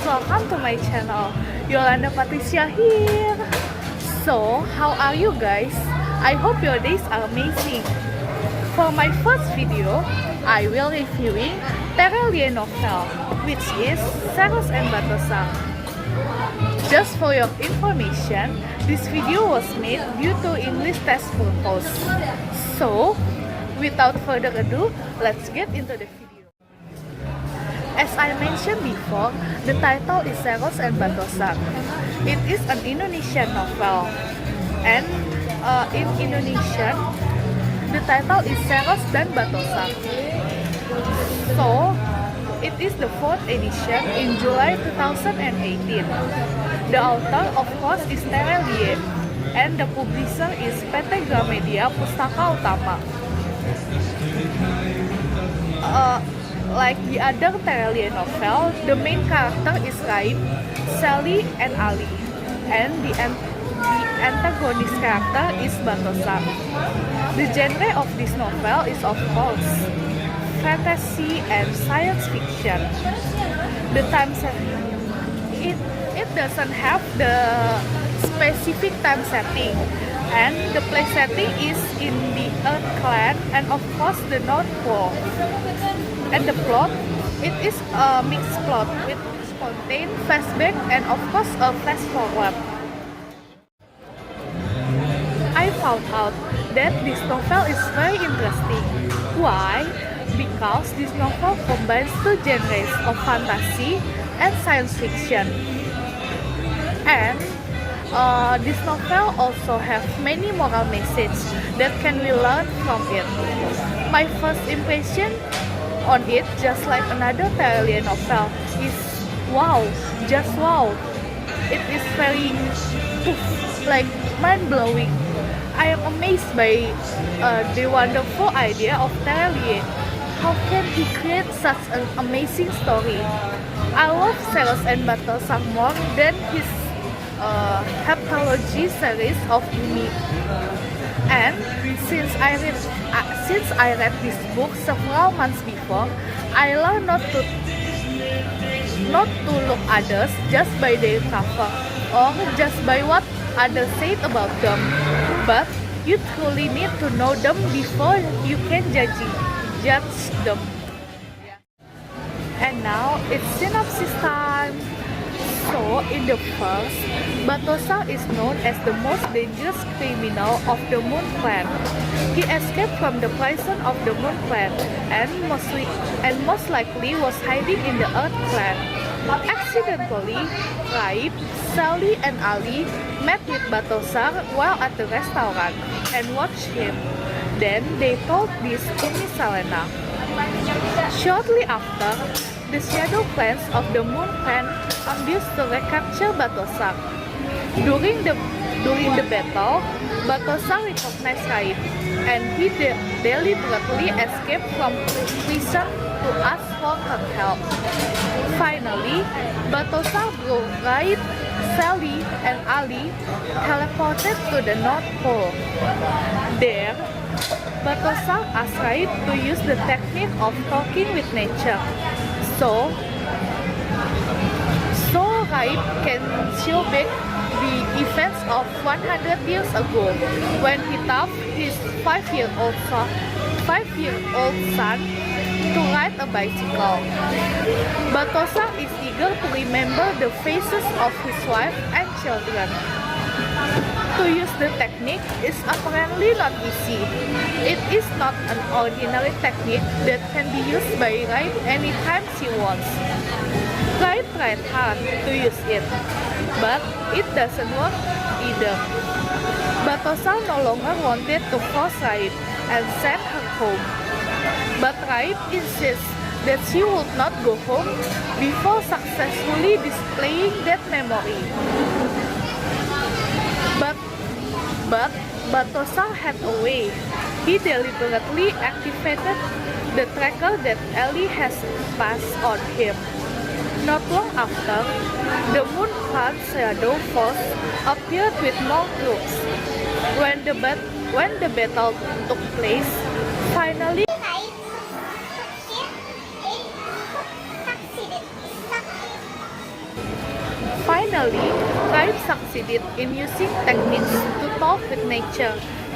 welcome to my channel. Yolanda Patricia here. So, how are you guys? I hope your days are amazing. For my first video, I will reviewing Tere novel, which is Ceros and Batozar. Just for your information, this video was made due to English test purpose. So, without further ado, let's get into the video. As I mentioned before, the title is Ceros and Batozar. It is an Indonesian novel, and in Indonesian, the title is Ceros dan Batozar. So, it is the 4th edition in July 2018. The author, of course, is Tere Liye, and the publisher is PT Gramedia Pustaka Utama. Like the other Tere Liye novel, the main character is Raib, Sally, and Ali, and the antagonist character is Batozar. The genre of this novel is, of course, fantasy and science fiction. The time setting, it doesn't have the specific time setting, and the place setting is in the Earth clan and of course the North Pole. And the plot, it is a mixed plot with spontaneous flashback and of course a flash forward. I found out that this novel is very interesting. Why? Because this novel combines two genres of fantasy and science fiction. And this novel also have many moral messages that can be learned from it. My first impression on it, just like another Tere Liye novel, is wow, just wow. It is very like mind-blowing. I am amazed by the wonderful idea of Tere Liye. How can he create such an amazing story? I love Ceros and Batozar more than his heptalogy series of Bumi. And since I read this book several months before, I learned not to look others just by their cover or just by what others said about them, but you truly need to know them before you can judge them. And now it's synopsis time. So, in the first, Batozar is known as the most dangerous criminal of the Moon Clan. He escaped from the prison of the Moon Clan and most likely was hiding in the Earth Clan. Accidentally, Raib, Sally, and Ali met with Batozar while at the restaurant and watched him. Then they told this to Miss Selena. Shortly after, the shadow clans of the Moon Clan ambushed to recapture Batozar. During the battle, Batozar recognized Raib, and he deliberately escaped from prison to ask for her help. Finally, Batozar brought Raib, Sally, and Ali teleported to the North Pole. There, Batozar asked Raib to use the technique of talking with nature. So Raib can show back the events of 100 years ago when he taught his 5-year-old son to ride a bicycle. Batozar is eager to remember the faces of his wife and children. To use the technique is apparently not easy. It is not an ordinary technique that can be used by Raib anytime she wants. Raib tried hard to use it, but it doesn't work either. Batozar no longer wanted to force Raib and send her home, but Raib insists that she would not go home before successfully displaying that memory. But Batozar had a way. He deliberately activated the tracker that Ali has passed on him. Not long after, the Moon Clan Shadow Force appeared with more troops. When the battle took place, finally Finally, Tribe succeeded in using techniques to talk with nature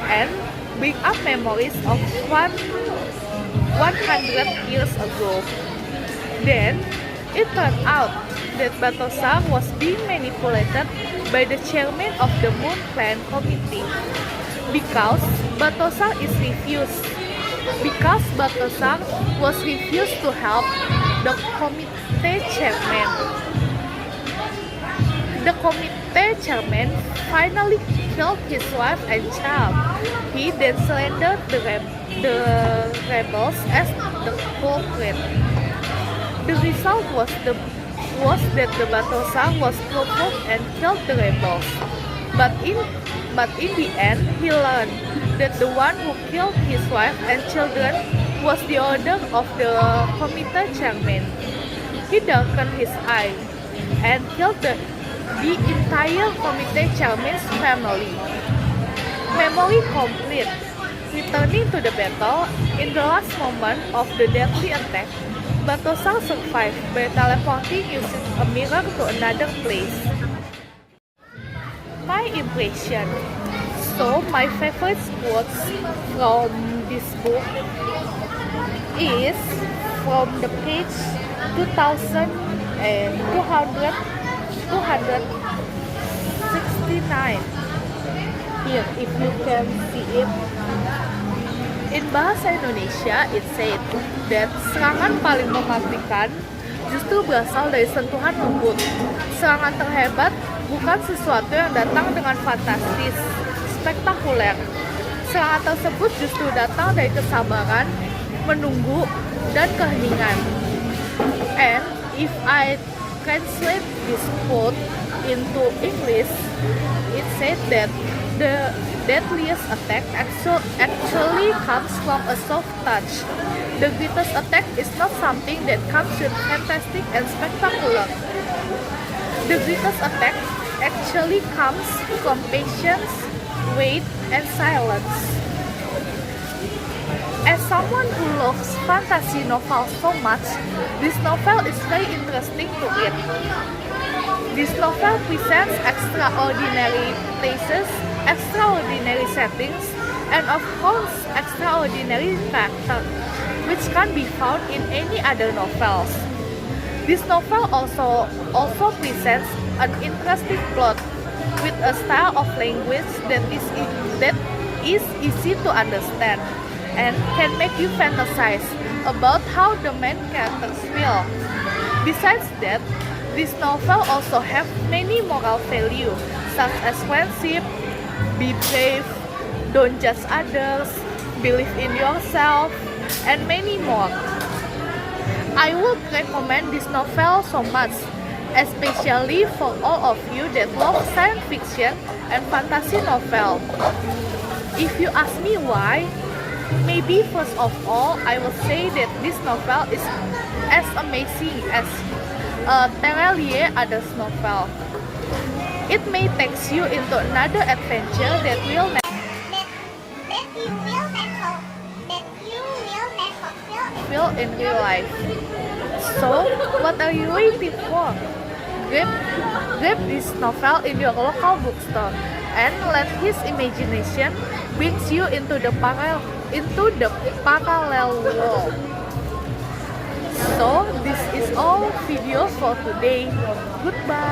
and bring up memories of 100 years ago. Then, it turned out that Batozar was being manipulated by the chairman of the Moon Clan Committee because Batozar was refused to help the committee chairman. The committee chairman finally killed his wife and child. He then slandered the rebels as the culprit. The result was that the Batozar was provoked and killed the rebels. But in the end, he learned that the one who killed his wife and children was the order of the committee chairman. He darkened his eye and killed the entire committee chairman's family. Memory complete. Returning to the battle, in the last moment of the deadly attack, Batozar survived by teleporting using a mirror to another place. My impression. So, my favorite quotes from this book is from the page 269. Here, if you can see it. In bahasa Indonesia, it said that serangan paling mematikan justru berasal dari sentuhan lembut. Serangan terhebat bukan sesuatu yang datang dengan fantastis, spektakuler. Serangan tersebut justru datang dari kesabaran, menunggu, dan keheningan. And if I translate this quote into English, it said that the deadliest attack actually comes from a soft touch. The greatest attack is not something that comes with fantastic and spectacular. The greatest attack actually comes from patience, wait, and silence. As someone who loves fantasy novels so much, this novel is very interesting to read. This novel presents extraordinary places, extraordinary settings, and of course extraordinary characters, which can be found in any other novels. This novel also presents an interesting plot with a style of language that is easy to understand and can make you fantasize about how the main characters feel. Besides that, this novel also has many moral values such as friendship, be brave, don't judge others, believe in yourself, and many more. I would recommend this novel so much, especially for all of you that love science fiction and fantasy novel. If you ask me why, maybe first of all, I will say that this novel is as amazing as Tere Liye others novel. It may take you into another adventure that you will feel in real life. So, what are you waiting for? Grab this novel in your local bookstore and let his imagination brings you into the parallel world. So, this is all video for today. Goodbye.